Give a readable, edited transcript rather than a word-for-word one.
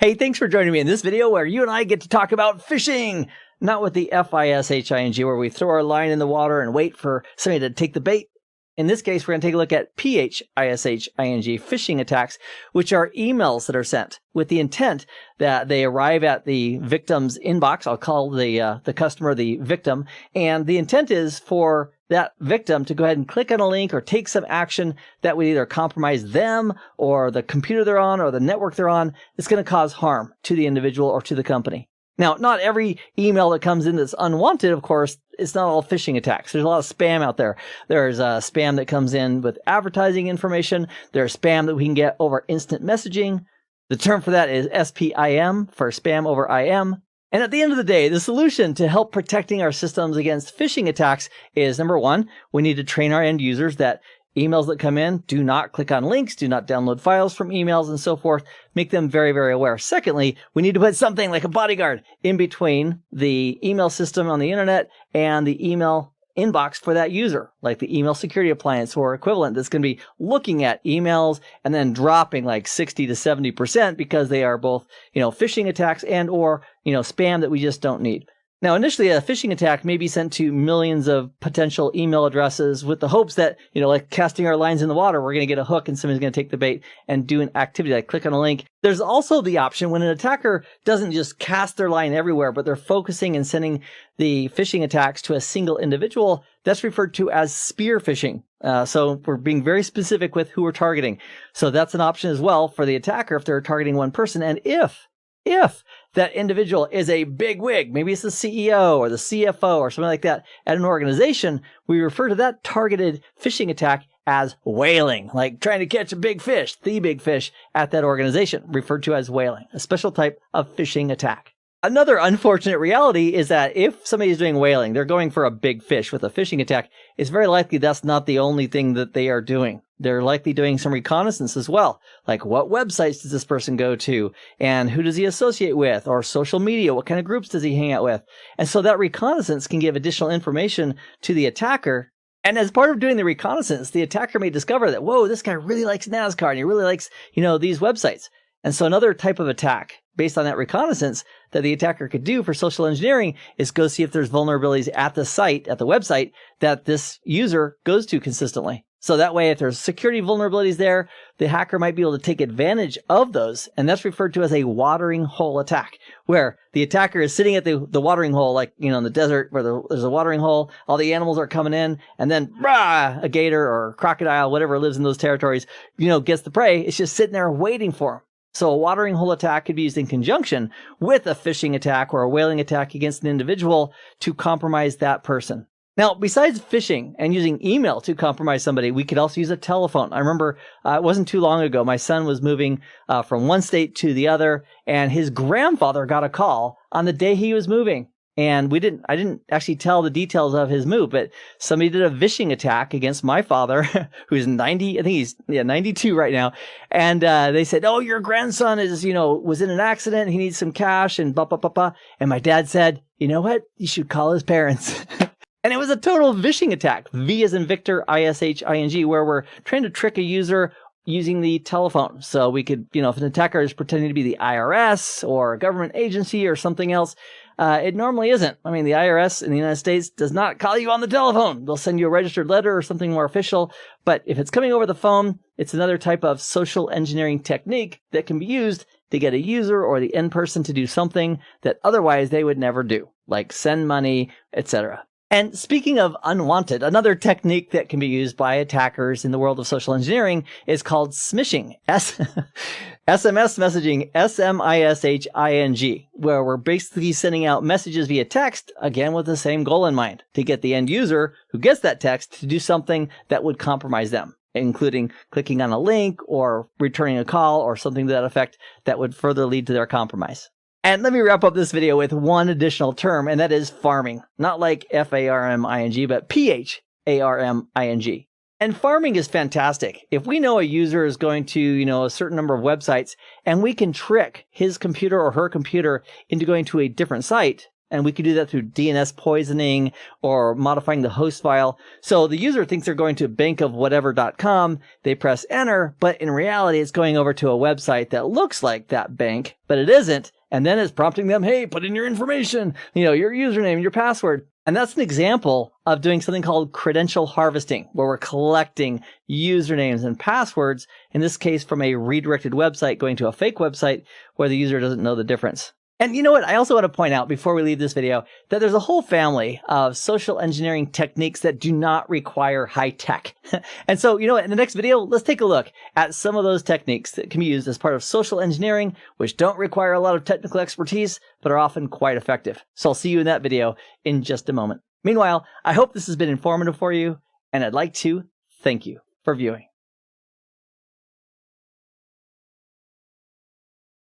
Hey, thanks for joining me in this video where you and I get to talk about phishing. Not with the F-I-S-H-I-N-G, where we throw our line in the water and wait for somebody to take the bait. In this case, we're going to take a look at P-H-I-S-H-I-N-G, phishing attacks, which are emails that are sent with the intent that they arrive at the victim's inbox. I'll call the customer the victim. And the intent is for that victim to go ahead and click on a link or take some action that would either compromise them or the computer they're on or the network they're on. It's going to cause harm to the individual or to the company. Now, not every email that comes in that's unwanted, of course, it's not all phishing attacks. There's a lot of spam out there. There's spam that comes in with advertising information. There's spam that we can get over instant messaging. The term for that is SPIM, for spam over IM. And at the end of the day, the solution to help protecting our systems against phishing attacks is, number one, we need to train our end users that emails that come in, do not click on links, do not download files from emails and so forth. Make them very, very aware. Secondly, we need to put something like a bodyguard in between the email system on the internet and the email inbox for that user, like the email security appliance or equivalent that's going to be looking at emails and then dropping like 60 to 70% because they are both, phishing attacks and or, spam that we just don't need. Now, initially, a phishing attack may be sent to millions of potential email addresses with the hopes that, like casting our lines in the water, we're going to get a hook and somebody's going to take the bait and do an activity like click on a link. There's also the option when an attacker doesn't just cast their line everywhere, but they're focusing and sending the phishing attacks to a single individual. That's referred to as spear phishing. So we're being very specific with who we're targeting. So that's an option as well for the attacker if they're targeting one person. And if that individual is a big wig, maybe it's the CEO or the CFO or something like that at an organization, we refer to that targeted phishing attack as whaling, like trying to catch a big fish, the big fish at that organization, referred to as whaling, a special type of phishing attack. Another unfortunate reality is that if somebody is doing whaling, they're going for a big fish with a phishing attack, it's very likely that's not the only thing that they are doing. They're likely doing some reconnaissance as well, like what websites does this person go to and who does he associate with, or social media, what kind of groups does he hang out with? And so that reconnaissance can give additional information to the attacker. And as part of doing the reconnaissance, the attacker may discover that, whoa, this guy really likes NASCAR and he really likes, these websites. And so another type of attack based on that reconnaissance that the attacker could do for social engineering is go see if there's vulnerabilities at the site, at the website that this user goes to consistently. So that way, if there's security vulnerabilities there, the hacker might be able to take advantage of those. And that's referred to as a watering hole attack, where the attacker is sitting at the watering hole, like, in the desert where there's a watering hole, all the animals are coming in, and then a gator or crocodile, whatever lives in those territories, gets the prey. It's just sitting there waiting for him. So a watering hole attack could be used in conjunction with a phishing attack or a whaling attack against an individual to compromise that person. Now, besides phishing and using email to compromise somebody, we could also use a telephone. I remember it wasn't too long ago, my son was moving from one state to the other, and his grandfather got a call on the day he was moving. And I didn't actually tell the details of his move, but somebody did a phishing attack against my father, who's 90, I think he's 92 right now. And they said, oh, your grandson is, was in an accident. He needs some cash and blah, blah, blah, blah. And my dad said, you know what? You should call his parents. And it was a total phishing attack, V as in Victor, I-S-H-I-N-G, where we're trying to trick a user using the telephone. So we could, if an attacker is pretending to be the IRS or a government agency or something else, it normally isn't. I mean, the IRS in the United States does not call you on the telephone. They'll send you a registered letter or something more official. But if it's coming over the phone, it's another type of social engineering technique that can be used to get a user or the end person to do something that otherwise they would never do, like send money, etc. And speaking of unwanted, another technique that can be used by attackers in the world of social engineering is called smishing, SMS messaging, SMISHING, where we're basically sending out messages via text, again with the same goal in mind, to get the end user who gets that text to do something that would compromise them, including clicking on a link or returning a call or something to that effect that would further lead to their compromise. And let me wrap up this video with one additional term, and that is farming. Not like F-A-R-M-I-N-G, but P-H-A-R-M-I-N-G. And farming is fantastic. If we know a user is going to, a certain number of websites, and we can trick his computer or her computer into going to a different site, And we could do that through DNS poisoning or modifying the host file. So the user thinks they're going to bankofwhatever.com. They press enter, but in reality, it's going over to a website that looks like that bank, but it isn't. And then it's prompting them, hey, put in your information, your username, your password. And that's an example of doing something called credential harvesting, where we're collecting usernames and passwords, in this case from a redirected website going to a fake website where the user doesn't know the difference. And you know what? I also want to point out before we leave this video that there's a whole family of social engineering techniques that do not require high tech. And so, in the next video, let's take a look at some of those techniques that can be used as part of social engineering, which don't require a lot of technical expertise, but are often quite effective. So I'll see you in that video in just a moment. Meanwhile, I hope this has been informative for you, and I'd like to thank you for viewing.